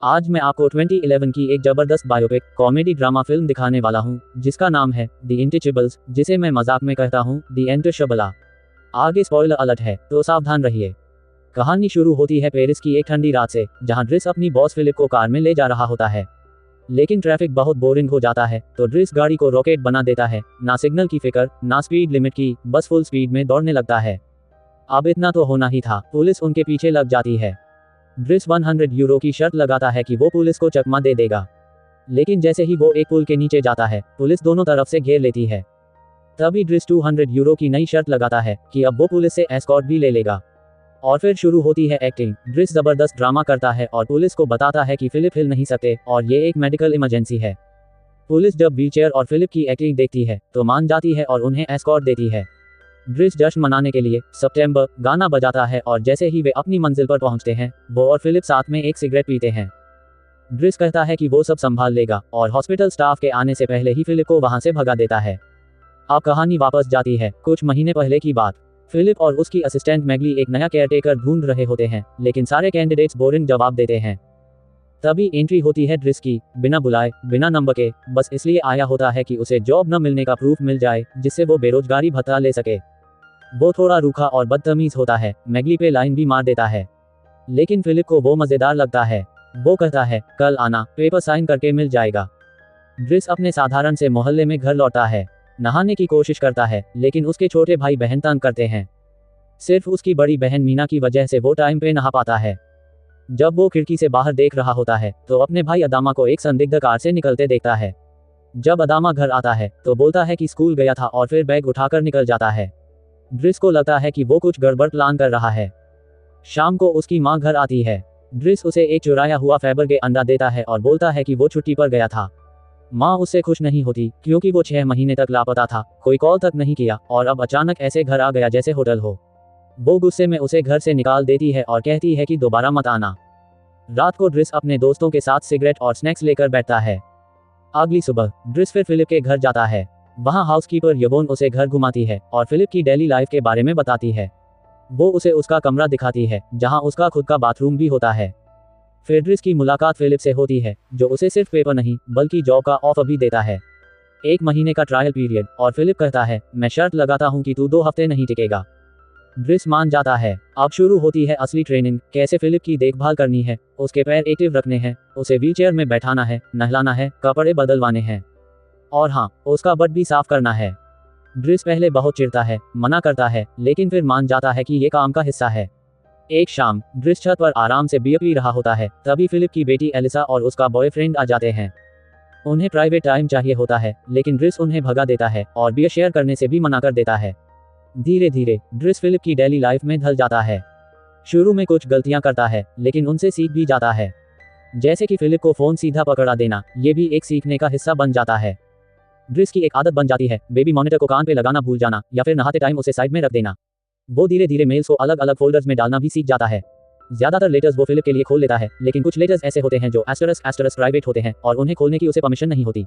आज मैं आपको 2011 की एक जबरदस्त बायोपिक कॉमेडी ड्रामा फिल्म दिखाने वाला हूं, जिसका नाम है द इंटचेबल्स, जिसे मैं मजाक में कहता हूं द इंटशबला। आगे स्पॉइलर अलर्ट है, तो सावधान रहिए। कहानी शुरू होती है पेरिस की एक ठंडी रात से, जहां ड्रिस अपनी बॉस फिलिप को कार में ले जा रहा होता है। लेकिन ट्रैफिक बहुत बोरिंग हो जाता है, तो ड्रिस गाड़ी को रॉकेट बना देता है। ना सिग्नल की फिक्र, ना स्पीड लिमिट की, बस फुल स्पीड में दौड़ने लगता है। अब इतना तो होना ही था, पुलिस उनके पीछे लग जाती है। ड्रिस 100 यूरो की शर्त लगाता है कि वो पुलिस को चकमा दे देगा। लेकिन जैसे ही वो एक पुल के नीचे जाता है, पुलिस दोनों तरफ से घेर लेती है। तभी ड्रिस 200 यूरो की नई शर्त लगाता है कि अब वो पुलिस से एस्कॉर्ट भी ले लेगा। और फिर शुरू होती है एक्टिंग। ड्रिस जबरदस्त ड्रामा करता है और पुलिस को बताता है कि फिलिप हिल नहीं सकते और ये एक मेडिकल इमरजेंसी है। पुलिस जब व्हीलचेयर और फिलिप की एक्टिंग देखती है तो मान जाती है और उन्हें एस्कॉर्ट देती है। ड्रिस जश्न मनाने के लिए सितंबर गाना बजाता है और जैसे ही वे अपनी मंजिल पर पहुंचते हैं, वो और फिलिप साथ में एक सिगरेट पीते हैं। ड्रिस कहता है कि वो सब संभाल लेगा और हॉस्पिटल स्टाफ के आने से पहले ही फिलिप को वहां से भगा देता है। अब कहानी वापस जाती है कुछ महीने पहले की बात। फिलिप और उसकी असिस्टेंट मैगली एक नया केयरटेकर ढूंढ रहे होते हैं, लेकिन सारे कैंडिडेट्स बोरिंग जवाब देते हैं। तभी एंट्री होती है ड्रिस की, बिना बुलाए, बिना नंबर के, बस इसलिए आया होता है कि उसे जॉब न मिलने का प्रूफ मिल जाए, जिससे वो बेरोजगारी भत्ता ले सके। वो थोड़ा रूखा और बदतमीज होता है, मैगली पे लाइन भी मार देता है। लेकिन फिलिप को वो मजेदार लगता है। वो कहता है, कल आना, पेपर साइन करके मिल जाएगा। ड्रिस अपने साधारण से मोहल्ले में घर लौटा है। नहाने की कोशिश करता है, लेकिन उसके छोटे भाई बहन तंग करते हैं। सिर्फ उसकी बड़ी बहन मीना की वजह से वो टाइम पे नहा पाता है। जब वो खिड़की से बाहर देख रहा होता है, तो अपने भाई अदामा को एक संदिग्ध कार से निकलते देखता है। जब अदामा घर आता है, तो बोलता है कि स्कूल गया था और फिर बैग उठाकर निकल जाता है। ड्रिस को लगता है कि वो कुछ गड़बड़ प्लान कर रहा है। शाम को उसकी माँ घर आती है। ड्रिस उसे एक चुराया हुआ फाइबर के अंडा देता है और बोलता है कि वो छुट्टी पर गया था। माँ उससे खुश नहीं होती, क्योंकि वो 6 महीने तक लापता था, कोई कॉल तक नहीं किया और अब अचानक ऐसे घर आ गया जैसे होटल हो। वो गुस्से में उसे घर से निकाल देती है और कहती है कि दोबारा मत आना। रात को ड्रिस अपने दोस्तों के साथ सिगरेट और स्नैक्स लेकर बैठता है। अगली सुबह ड्रिस फिर फिलिप के घर जाता है। वहां हाउसकीपर यवोन उसे घर घुमाती है और फिलिप की डेली लाइफ के बारे में बताती है। वो उसे उसका कमरा दिखाती है, जहां उसका खुद का बाथरूम भी होता है। फिर ड्रिस की मुलाकात फिलिप से होती है, जो उसे सिर्फ पेपर नहीं बल्कि जॉब का ऑफर भी देता है। 1 महीने का ट्रायल पीरियड, और फिलिप कहता है, मैं शर्त लगाता हूं कि तू 2 हफ्ते नहीं टिकेगा। ड्रिस मान जाता है। अब शुरू होती है असली ट्रेनिंग। कैसे फिलिप की देखभाल करनी है, उसके पैर एक्टिव रखने हैं, उसे व्हीलचेयर में बैठाना है, नहलाना है, कपड़े बदलवाने हैं, और हाँ, उसका बट भी साफ करना है। ड्रिस पहले बहुत चिढ़ता है, मना करता है, लेकिन फिर मान जाता है कि ये काम का हिस्सा है। एक शाम ड्रिस छत पर आराम से बियर पी रहा होता है, तभी फिलिप की बेटी एलिसा और उसका बॉयफ्रेंड आ जाते हैं। उन्हें प्राइवेट टाइम चाहिए होता है, लेकिन ड्रिस उन्हें भगा देता है और बियर शेयर करने से भी मना कर देता है। धीरे धीरे ड्रिस फिलिप की डेली लाइफ में ढल जाता है। शुरू में कुछ गलतियां करता है, लेकिन उनसे सीख भी जाता है। जैसे कि फिलिप को फोन सीधा पकड़ा देना, ये भी एक सीखने का हिस्सा बन जाता है। ड्रिस की एक आदत बन जाती है, बेबी मॉनिटर को कान पे लगाना भूल जाना, या फिर नहाते टाइम उसे साइड में रख देना। वो धीरे धीरे मेल्स को अलग अलग फोल्डर्स में डालना भी सीख जाता है। ज्यादातर लेटर्स वो फिलिप के लिए खोल लेता है, लेकिन कुछ लेटर्स ऐसे होते हैं जो *** प्राइवेट होते हैं और उन्हें खोलने की उसे परमिशन नहीं होती।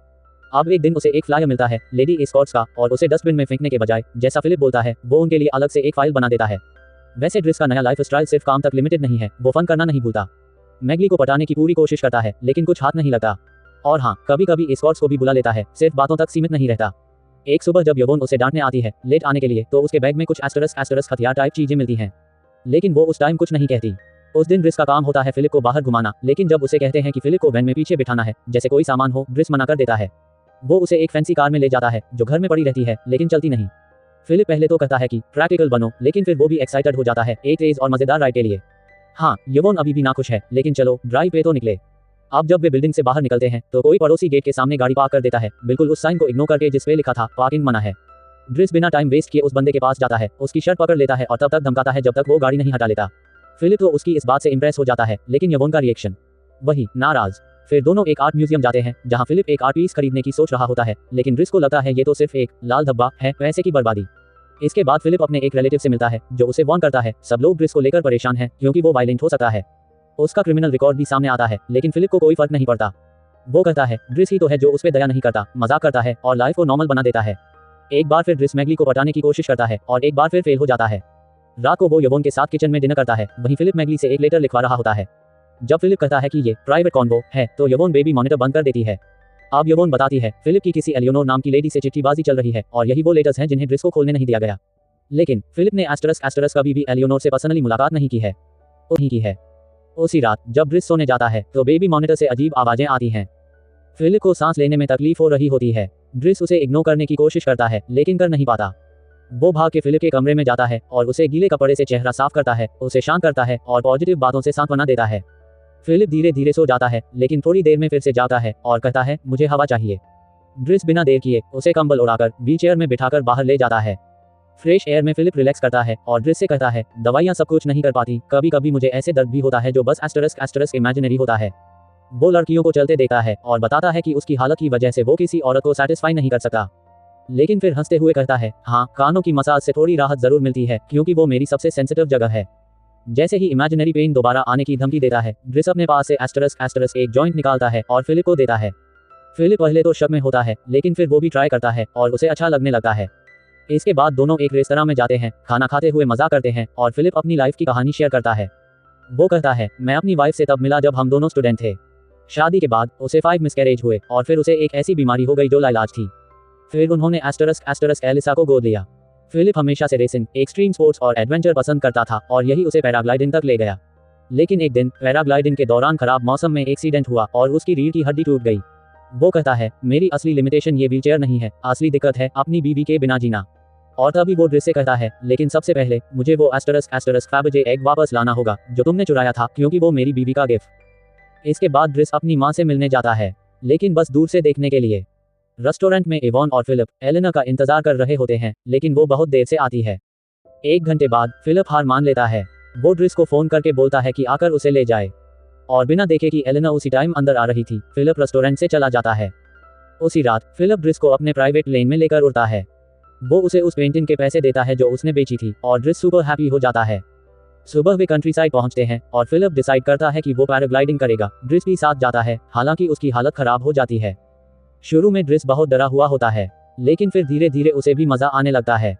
अब एक दिन उसे एक फ्लायर मिलता है लेडी एस्कॉर्ट्स का, और उसे डस्टबिन में फेंकने के बजाय, जैसा फिलिप बोलता है, वो उनके लिए अलग से एक फाइल बना देता है। वैसे ड्रिस का नया लाइफ स्टाइल सिर्फ काम तक लिमिटेड नहीं है, वो फन करना नहीं भूलता। मैगली को पटाने की पूरी कोशिश करता है, लेकिन कुछ हाथ नहीं लगता। और हाँ, कभी कभी एस्कॉर्ट्स को भी बुला लेता है, सिर्फ बातों तक सीमित नहीं रहता। एक सुबह जब यवोन उसे डांटने आती है लेट आने के लिए, तो उसके बैग में कुछ *** हथियार टाइप चीजें मिलती हैं, लेकिन वो उस टाइम कुछ नहीं कहती। उस दिन ड्रिस का काम होता है फिलिप को बाहर घुमाना, लेकिन जब उसे कहते हैं कि फिलिप को वैन में पीछे बिठाना है, जैसे कोई सामान हो, ड्रिस मना कर देता है। वो उसे एक फैंसी कार में ले जाता है, जो घर में पड़ी रहती है, लेकिन चलती नहीं। फिलिप पहले तो कहता है कि प्रैक्टिकल बनो, लेकिन फिर वो भी एक्साइटेड हो जाता है एक तेज और मजेदार राइड के लिए। हाँ, यवोन अभी भी नाखुश है, लेकिन चलो ड्राइव पे तो निकले। अब जब वे बिल्डिंग से बाहर निकलते हैं, तो कोई पड़ोसी गेट के सामने गाड़ी पार्क कर देता है, बिल्कुल उस साइन को इग्नोर करके जिस पे लिखा था पार्किंग मना है। ड्रिस बिना टाइम वेस्ट किए उस बंदे के पास जाता है, उसकी शर्ट पकड़ लेता है और तब तक धमकाता है जब तक वो गाड़ी नहीं हटा लेता। फिलिप तो उसकी इस बात से इंप्रेस हो जाता है, लेकिन यवोन का रिएक्शन वही, नाराज। फिर दोनों एक आर्ट म्यूजियम जाते हैं, जहां फिलिप एक आर्ट पीस खरीदने की सोच रहा होता है, लेकिन ड्रिस को लगता है ये तो सिर्फ एक लाल धब्बा है, पैसे की बर्बादी। इसके बाद फिलिप अपने एक रिलेटिव से मिलता है, जो उसे वार्न करता है, सब लोग ड्रिस को लेकर परेशान हैं, क्योंकि वो वायलेंट हो सकता है। उसका क्रिमिनल रिकॉर्ड भी सामने आता है, लेकिन फिलिप को कोई फर्क नहीं पड़ता। वो कहता है, ड्रिस ही तो है जो उस पे दया नहीं करता, मजाक करता है और लाइफ को नॉर्मल बना देता है। एक बार फिर ड्रिस मैगली को पटाने की कोशिश करता है और एक बार फिर फेल हो जाता है। रात को वो यवोन के साथ किचन में डिनर करता है, वहीं फिलिप मैगली से एक लेटर लिखवा रहा होता है। जब फिलिप कहता है कि ये प्राइवेट कॉन्वो है तो यवोन बेबी मॉनिटर बंद कर देती है। अब यवोन बताती है फिलिप की किसी एलियोनोर नाम की लेडी से चिट्ठीबाजी चल रही है और यही वो लेटर्स हैं जिन्हें ड्रिस को खोलने नहीं दिया गया। लेकिन फिलिप ने एस्टरस कभी भी एलियोनोर से पर्सनली मुलाकात नहीं की है। उसी रात जब ड्रिस सोने जाता है तो बेबी मॉनिटर से अजीब आवाजें आती हैं। फिलिप को सांस लेने में तकलीफ हो रही होती है। ड्रिस उसे इग्नोर करने की कोशिश करता है लेकिन कर नहीं पाता। वो भाग के फिलिप के कमरे में जाता है और उसे गीले कपड़े से चेहरा साफ करता है, उसे शांत करता है और पॉजिटिव बातों से सांत्वना देता है। फिलिप धीरे धीरे सो जाता है लेकिन थोड़ी देर में फिर से जागता है और कहता है मुझे हवा चाहिए। ड्रिस बिना देर किए उसे कंबल उड़ाकर व्हीलचेयर में बिठाकर बाहर ले जाता है। फ्रेश एयर में फिलिप रिलैक्स करता है और ड्रिस से कहता है दवाइयाँ सब कुछ नहीं कर पाती, कभी कभी मुझे ऐसे दर्द भी होता है जो बस एस्टरस इमेजिनरी होता है। वो लड़कियों को चलते देखता है और बताता है कि उसकी हालत की वजह से वो किसी औरत को सेटिस्फाई नहीं कर सकता। लेकिन फिर हंसते हुए कहता है हाँ, कानों की मसाज से थोड़ी राहत जरूर मिलती है क्योंकि वो मेरी सबसे सेंसिटिव जगह है। जैसे ही इमेजिनरी पेन दोबारा आने की धमकी देता है, ड्रिस अपने पास से एस्टरस एक जॉइंट निकालता है और फिलिप को देता है। फिलिप पहले तो शक में होता है लेकिन फिर वो भी ट्राई करता है और उसे अच्छा लगने लगता है। इसके बाद दोनों एक रेस्तरां में जाते हैं, खाना खाते हुए मजाक करते हैं और फिलिप अपनी लाइफ की कहानी शेयर करता है। वो कहता है मैं अपनी वाइफ से तब मिला जब हम दोनों स्टूडेंट थे। शादी के बाद उसे 5 मिसकैरेज हुए और फिर उसे एक ऐसी बीमारी हो गई जो लाइलाज थी। फिर उन्होंने एस्टरस एलिसा को गोद लिया। फिलिप हमेशा से रेसिंग, एक्सट्रीम स्पोर्ट्स और एडवेंचर पसंद करता था और यही उसे पैराग्लाइडिंग तक ले गया। लेकिन एक दिन पैराग्लाइडिंग के दौरान खराब मौसम में एक्सीडेंट हुआ और उसकी रीढ़ की हड्डी टूट गई। वो कहता है मेरी असली लिमिटेशन ये व्हीलचेयर नहीं है, असली दिक्कत है अपनी बीवी के बिना जीना। और तभी वो ड्रिस से कहता है लेकिन सबसे पहले मुझे वो एस्टरस फैबजे एग वापस लाना होगा जो तुमने चुराया था क्योंकि वो मेरी बीवी का गिफ्ट। इसके बाद ड्रिस अपनी माँ से मिलने जाता है लेकिन बस दूर से देखने के लिए। रेस्टोरेंट में इवॉन और फिलिप एलेना का इंतजार कर रहे होते हैं लेकिन वो बहुत देर से आती है। 1 घंटे बाद फिलिप हार मान लेता है। वो ड्रिस को फोन करके बोलता है कि आकर उसे ले जाए और बिना देखे कि एलेना उसी टाइम अंदर आ रही थी, फिलिप रेस्टोरेंट से चला जाता है। उसी रात फिलिप ड्रिस को अपने प्राइवेट प्लेन में लेकर उड़ता है। वो उसे उस पेंटिंग के पैसे देता है जो उसने बेची थी और ड्रिस सुपर हैप्पी हो जाता है। सुबह वे कंट्री साइड पहुंचते हैं और फिलिप डिसाइड करता है कि वो पैराग्लाइडिंग करेगा। ड्रिस भी साथ जाता है, हालांकि उसकी हालत खराब हो जाती है। शुरू में ड्रिस बहुत डरा हुआ होता है लेकिन फिर धीरे धीरे उसे भी मजा आने लगता है।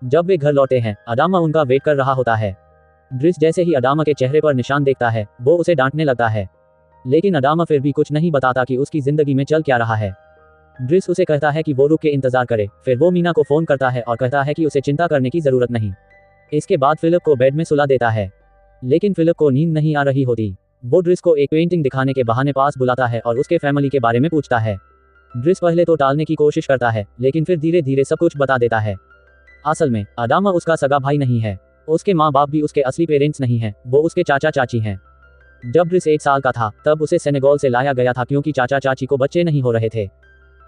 जब वे घर लौटे हैं, अडामा उनका वेट कर रहा होता है। ड्रिस जैसे ही अडामा के चेहरे पर निशान देखता है, वो उसे डांटने लगता है लेकिन अडामा फिर भी कुछ नहीं बताता कि उसकी जिंदगी में चल क्या रहा है। ड्रिस उसे कहता है कि वो रुक के इंतजार करे। फिर वो मीना को फोन करता है और कहता है कि उसे चिंता करने की जरूरत नहीं। इसके बाद फिलिप को बेड में सुला देता है लेकिन फिलिप को नींद नहीं आ रही होती। वो ड्रिस को एक पेंटिंग दिखाने के बहाने पास बुलाता है और उसके फैमिली के बारे में पूछता है। ड्रिस पहले तो टालने की कोशिश करता है लेकिन फिर धीरे धीरे सब कुछ बता देता है। असल में अडामा उसका सगा भाई नहीं है, उसके माँ बाप भी उसके असली पेरेंट्स नहीं हैं, वो उसके चाचा चाची हैं। जब ड्रिस 1 साल का था तब उसे सेनेगल से लाया गया था क्योंकि चाचा चाची को बच्चे नहीं हो रहे थे।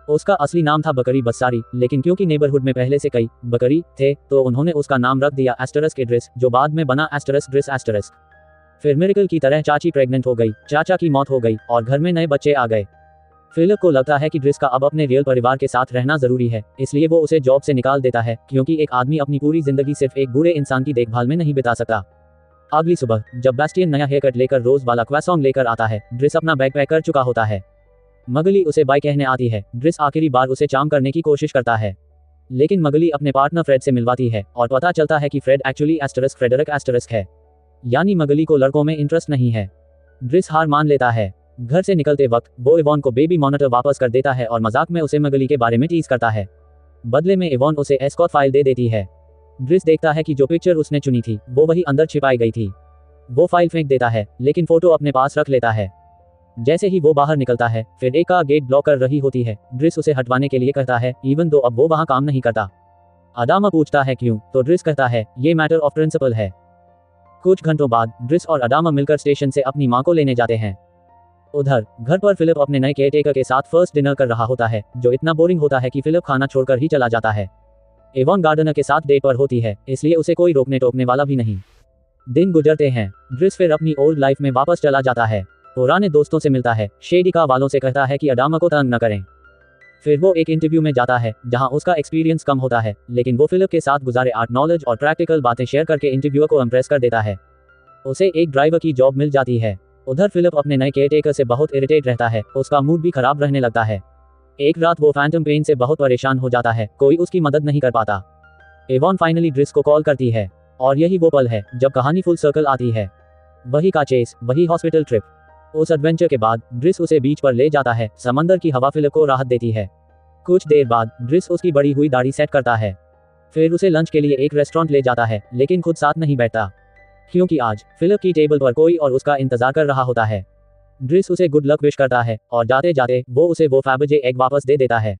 उसका असली नाम था बकरी बस्सारी, लेकिन क्योंकि नेबरहुड में पहले से कई बकरी थे तो उन्होंने उसका नाम रख दिया एस्टरस के ड्रिस, जो बाद में बना एस्टरस ड्रिस एस्टरस। फिर मिरेकल की तरह चाची प्रेग्नेंट हो गई, चाचा की मौत हो गई और घर में नए बच्चे आ गए। फिलिप को लगता है कि ड्रिस का अब अपने रियल परिवार के साथ रहना जरूरी है, इसलिए वो उसे जॉब से निकाल देता है क्योंकि एक आदमी अपनी पूरी जिंदगी सिर्फ एक बूढ़े इंसान की देखभाल में नहीं बिता सकता। अगली सुबह जब बास्टियन नया हेयर कट लेकर रोज वाला क्वासोंग लेकर आता है, ड्रिस अपना बैग पैक कर चुका होता है। मगली उसे बाय कहने आती है। ड्रिस आखिरी बार उसे चार्म करने की कोशिश करता है लेकिन मगली अपने पार्टनर फ्रेड से मिलवाती है और पता चलता है कि फ्रेड एक्चुअली एस्टरस फ्रेडरिक एस्टरस है, यानी मगली को लड़कों में इंटरेस्ट नहीं है। ड्रिस हार मान लेता है। घर से निकलते वक्त वो इवॉन को बेबी मॉनिटर वापस कर देता है और मजाक में उसे मगली के बारे में टीज करता है। बदले में इवॉन उसे एस्कॉर्ट फाइल दे देती है। ड्रिस देखता है कि जो पिक्चर उसने चुनी थी वो वही अंदर छिपाई गई थी। वो फाइल फेंक देता है लेकिन फोटो अपने पास रख लेता है। जैसे ही वो बाहर निकलता है फिर एक कार गेट ब्लॉक कर रही होती है। ड्रिस उसे हटवाने के लिए कहता है, इवन दो अब वो वहां काम नहीं करता। अडामा पूछता है क्यों, तो ड्रिस कहता है ये मैटर ऑफ प्रिंसिपल है। कुछ घंटों बाद ड्रिस और अडामा मिलकर स्टेशन से अपनी मां को लेने जाते हैं। उधर घर पर फिलिप अपने नए केयरटेकर के साथ फर्स्ट डिनर कर रहा होता है, जो इतना बोरिंग होता है कि फिलिप खाना छोड़कर ही चला जाता है। इवॉन गार्डनर के साथ डेट पर होती है, इसलिए उसे कोई रोकने टोकने वाला भी नहीं। दिन गुजरते हैं। ड्रिस फिर अपनी ओल्ड लाइफ में वापस चला जाता है, पुराने दोस्तों से मिलता है, शेडिका वालों से कहता है कि अडामा को तंग न करें। फिर वो एक इंटरव्यू में जाता है जहां उसका एक्सपीरियंस कम होता है, लेकिन वो फिलिप के साथ गुजारे आर्ट नॉलेज और प्रैक्टिकल बातें शेयर करके इंटरव्यूअर को इम्प्रेस कर देता है। उसे एक ड्राइवर की जॉब मिल जाती है। उधर फिलिप अपने नए केयरटेकर से बहुत इरिटेट रहता है, उसका मूड भी खराब रहने लगता है। एक रात वो फैंटम पेन से बहुत परेशान हो जाता है, कोई उसकी मदद नहीं कर पाता। इवॉन फाइनली ड्रिस को कॉल करती है और यही वो पल है जब कहानी फुल सर्कल आती है। वही का चेस, वही हॉस्पिटल ट्रिप। उस एडवेंचर के बाद ड्रिस उसे बीच पर ले जाता है। समंदर की हवा फिलिप को राहत देती है। कुछ देर बाद ड्रिस उसकी बड़ी हुई दाढ़ी सेट करता है। फिर उसे लंच के लिए एक रेस्टोरेंट ले जाता है, लेकिन खुद साथ नहीं बैठता, क्योंकि आज फिलिप की टेबल पर कोई और उसका इंतजार कर रहा होता है। ड्रिस उसे गुड लक विश करता है और जाते जाते वो उसे वो फैबजे एग वापस दे देता है।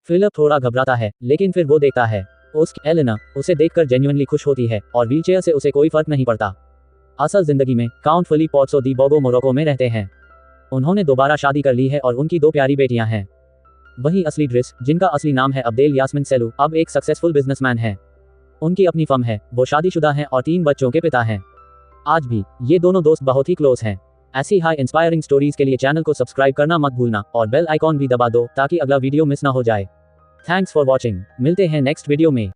फिलिप थोड़ा घबराता है, लेकिन फिर वो देखता है उसकी एलेना उसे देखकर जेन्युइनली खुश होती है और व्हीलचेयर से उसे कोई फर्क नहीं पड़ता। असल जिंदगी में काउंट फिलिप पोर्टो दी बोगो मोरक्को में रहते हैं। उन्होंने दोबारा शादी कर ली है और उनकी 2 प्यारी बेटियां हैं। वहीं असली ड्रिस, जिनका असली नाम है अब्देल यास्मिन सेलू, अब एक सक्सेसफुल बिजनेसमैन है। उनकी अपनी फर्म है, वो शादीशुदा हैं और 3 बच्चों के पिता हैं। आज भी ये दोनों दोस्त बहुत ही क्लोज हैं। ऐसी हाई इंस्पायरिंग स्टोरीज के लिए चैनल को सब्सक्राइब करना मत भूलना और बेल आइकॉन भी दबा दो ताकि अगला वीडियो मिस ना हो जाए। Thanks for watching. मिलते हैं नेक्स्ट वीडियो में।